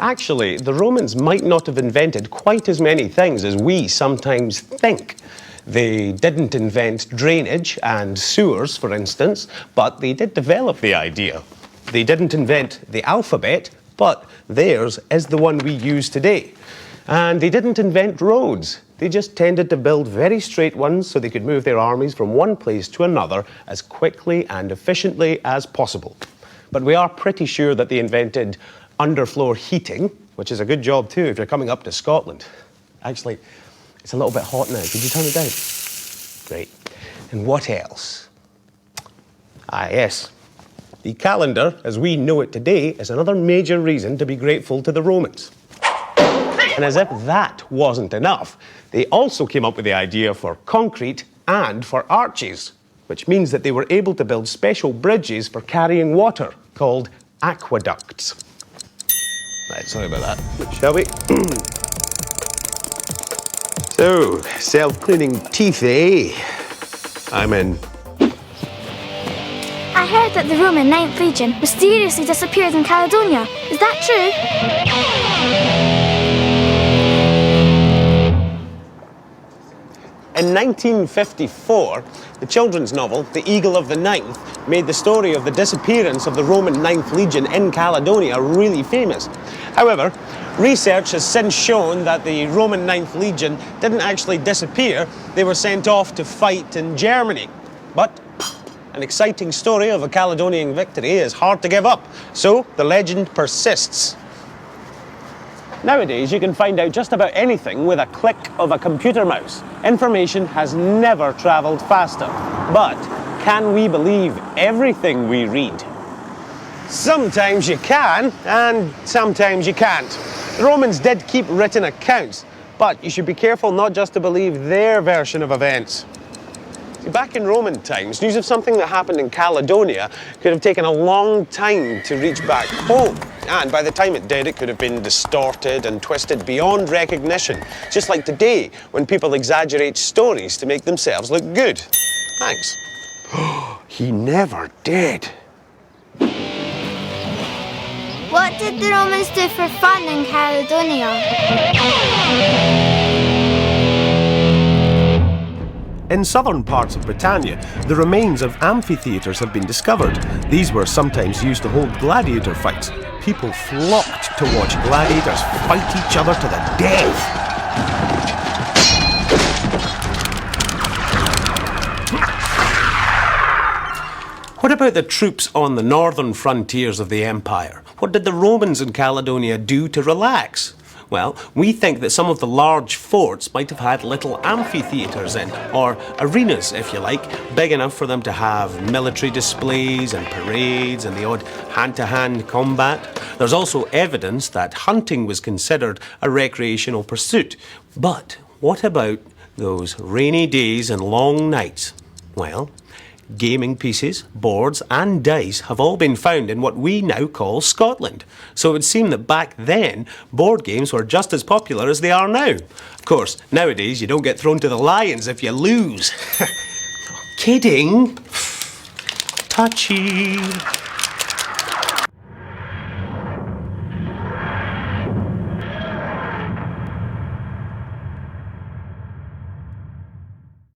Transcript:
Actually, the Romans might not have invented quite as many things as we sometimes think. They didn't invent drainage and sewers, for instance, but they did develop the idea. They didn't invent the alphabet, but theirs is the one we use today. And they didn't invent roads. They just tended to build very straight ones so they could move their armies from one place to another as quickly and efficiently as possible. But we are pretty sure that they invented underfloor heating, which is a good job too if you're coming up to Scotland. Actually, it's a little bit hot now. Could you turn it down? Great. And what else? Ah, yes. The calendar, as we know it today, is another major reason to be grateful to the Romans. And as if that wasn't enough, they also came up with the idea for concrete and for arches, which means that they were able to build special bridges for carrying water, called aqueducts. Right, sorry about that. Shall we? So, self-cleaning teeth, eh? I'm in. I heard that the Roman 9th Legion mysteriously disappeared in Caledonia. Is that true? In 1954, the children's novel, The Eagle of the Ninth, made the story of the disappearance of the Roman 9th Legion in Caledonia really famous. However, research has since shown that the Roman 9th Legion didn't actually disappear. They were sent off to fight in Germany. But an exciting story of a Caledonian victory is hard to give up, so the legend persists. Nowadays, you can find out just about anything with a click of a computer mouse. Information has never travelled faster. But can we believe everything we read? Sometimes you can, and sometimes you can't. The Romans did keep written accounts, but you should be careful not just to believe their version of events. Back in Roman times, news of something that happened in Caledonia could have taken a long time to reach back home. And by the time it did, it could have been distorted and twisted beyond recognition. Just like today, when people exaggerate stories to make themselves look good. Thanks. He never did. What did the Romans do for fun in Caledonia? In southern parts of Britannia, the remains of amphitheatres have been discovered. These were sometimes used to hold gladiator fights. People flocked to watch gladiators fight each other to the death. What about the troops on the northern frontiers of the empire? What did the Romans in Caledonia do to relax? Well, we think that some of the large forts might have had little amphitheatres in, or arenas, if you like, big enough for them to have military displays and parades and the odd hand-to-hand combat. There's also evidence that hunting was considered a recreational pursuit. But what about those rainy days and long nights? Well, gaming pieces, boards and dice have all been found in what we now call Scotland. So it would seem that back then, board games were just as popular as they are now. Of course, nowadays you don't get thrown to the lions if you lose. Kidding. Touchy.